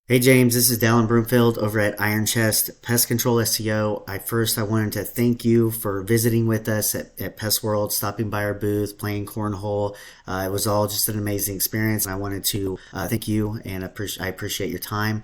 Hey James, this is Dallin Broomfield over at Iron Chest Pest Control SEO. I wanted to thank you for visiting with us at Pest World, stopping by our booth, playing cornhole. It was all just an amazing experience. I wanted to thank you and I appreciate your time.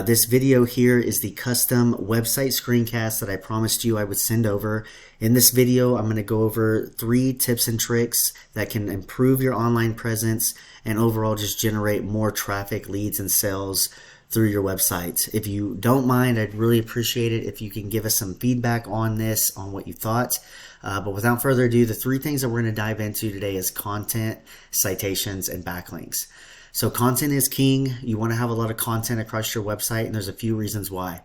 This video here is the custom website screencast that I promised you I would send over. In this video, I'm going to go over 3 tips and tricks that can improve your online presence and overall just generate more traffic, leads, and sales through your website. If you don't mind, I'd really appreciate it if you can give us some feedback on this, on what you thought. But without further ado, the 3 things that we're going to dive into today is content, citations, and backlinks. So content is king. You want to have a lot of content across your website, and there's a few reasons why.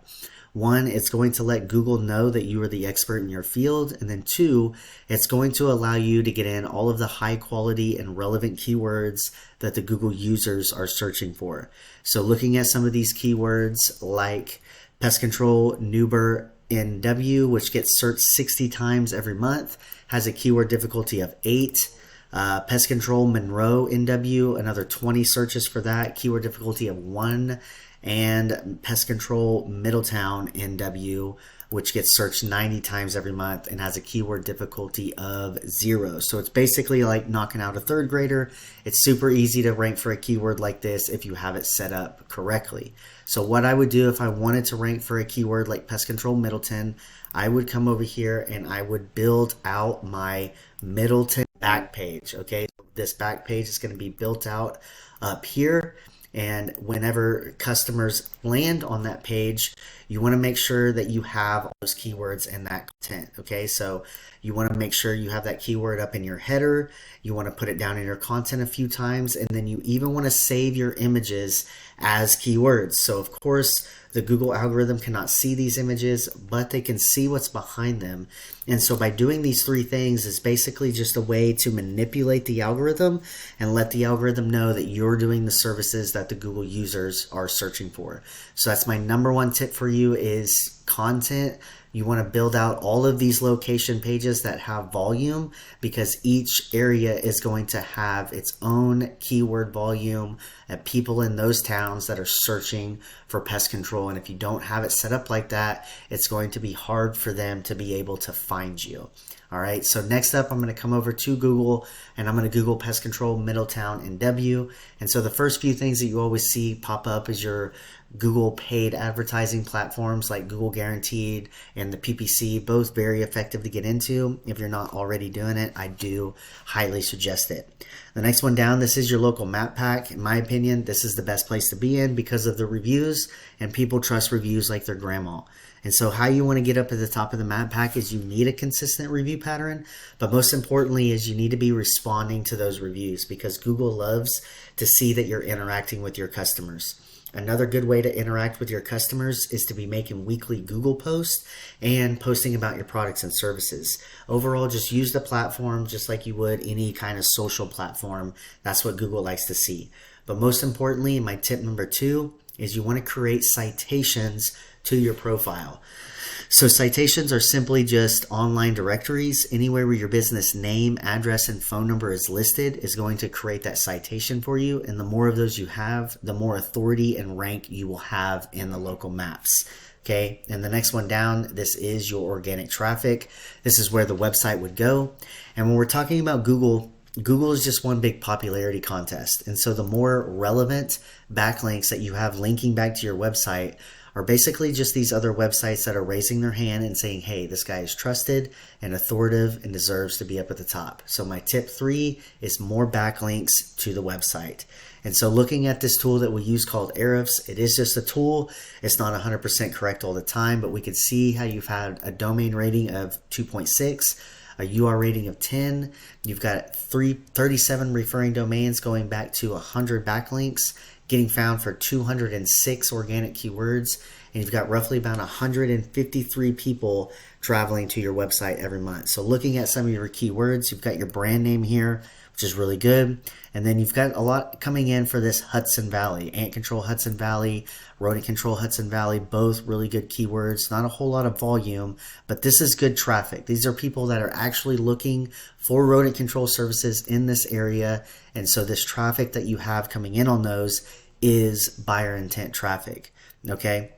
1, it's going to let Google know that you are the expert in your field. And then 2, it's going to allow you to get in all of the high quality and relevant keywords that the Google users are searching for. So looking at some of these keywords like pest control, Nuber, NW, which gets searched 60 times every month, has a keyword difficulty of 8. Pest control, Monroe, NW, another 20 searches for that, keyword difficulty of 1. And pest control Middletown NW, which gets searched 90 times every month and has a keyword difficulty of 0. So it's basically like knocking out a 3rd grader. It's super easy to rank for a keyword like this if you have it set up correctly. So what I would do if I wanted to rank for a keyword like pest control Middleton, I would come over here and I would build out my Middleton back page. Okay, this back page is going to be built out up here. And whenever customers land on that page, you want to make sure that you have all those keywords in that content. Okay, so you want to make sure you have that keyword up in your header. You want to put it down in your content a few times, and then you even want to save your images as keywords. So of course, the Google algorithm cannot see these images, but they can see what's behind them. And so by doing these 3 things is basically just a way to manipulate the algorithm and let the algorithm know that you're doing the services that the Google users are searching for. So that's my number 1 tip for you is content. You want to build out all of these location pages that have volume because each area is going to have its own keyword volume and people in those towns that are searching for pest control. And if you don't have it set up like that, it's going to be hard for them to be able to find you. All right, so next up, I'm going to come over to Google and I'm going to Google pest control Middletown NW. And so the first few things that you always see pop up is your Google paid advertising platforms like Google Guaranteed and the PPC, both very effective to get into. If you're not already doing it, I do highly suggest it. The next one down, this is your local map pack. In my opinion, this is the best place to be in because of the reviews, and people trust reviews like their grandma. And so how you want to get up at the top of the map pack is you need a consistent review pattern, but most importantly is you need to be responding to those reviews because Google loves to see that you're interacting with your customers. Another good way to interact with your customers is to be making weekly Google posts and posting about your products and services. Overall, just use the platform just like you would any kind of social platform. That's what Google likes to see. But most importantly, my tip number 2 is you want to create citations to your profile. So citations are simply just online directories. Anywhere where your business name, address, and phone number is listed is going to create that citation for you. And the more of those you have, the more authority and rank you will have in the local maps. Okay, and the next one down, this is your organic traffic. This is where the website would go. And when we're talking about Google, Google is just one big popularity contest. And so the more relevant backlinks that you have linking back to your website are basically just these other websites that are raising their hand and saying, hey, this guy is trusted and authoritative and deserves to be up at the top. So my tip 3 is more backlinks to the website. And so looking at this tool that we use called Ahrefs, it is just a tool. It's not 100% correct all the time, but we can see how you've had a domain rating of 2.6, a UR rating of 10. You've got 37 referring domains going back to 100 backlinks, getting found for 206 organic keywords, and you've got roughly about 153 people traveling to your website every month. So looking at some of your keywords, you've got your brand name here, which is really good. And then you've got a lot coming in for this Hudson Valley, ant control Hudson Valley, rodent control Hudson Valley, both really good keywords. Not a whole lot of volume, but this is good traffic. These are people that are actually looking for rodent control services in this area. And so this traffic that you have coming in on those is buyer intent traffic. Okay.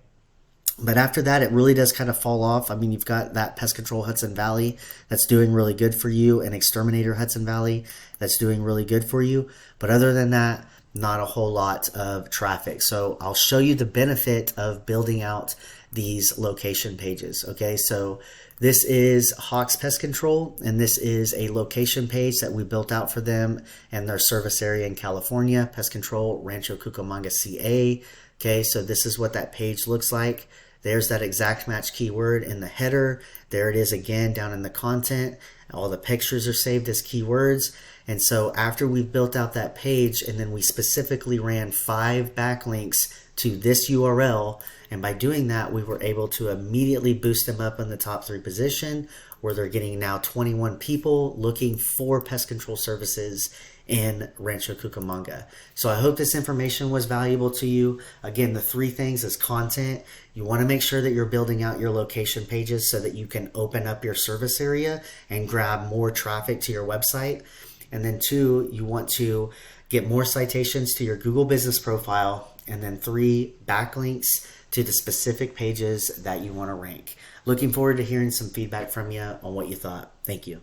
But after that, it really does kind of fall off. I mean, you've got that Pest Control Hudson Valley that's doing really good for you, and Exterminator Hudson Valley that's doing really good for you. But other than that, not a whole lot of traffic. So I'll show you the benefit of building out these location pages. Okay, so this is Hawks Pest Control, and this is a location page that we built out for them and their service area in California, Pest Control, Rancho Cucamonga, CA. Okay, so this is what that page looks like. There's that exact match keyword in the header. There it is again down in the content. All the pictures are saved as keywords. And so after we've built out that page, and then we specifically ran 5 backlinks to this URL, and by doing that, we were able to immediately boost them up in the top 3 position, where they're getting now 21 people looking for pest control services in Rancho Cucamonga. So I hope this information was valuable to you. Again, the 3 things is content. You want to make sure that you're building out your location pages so that you can open up your service area and grab more traffic to your website. And then 2, you want to get more citations to your Google business profile. And then 3, backlinks to the specific pages that you want to rank. Looking forward to hearing some feedback from you on what you thought. Thank you.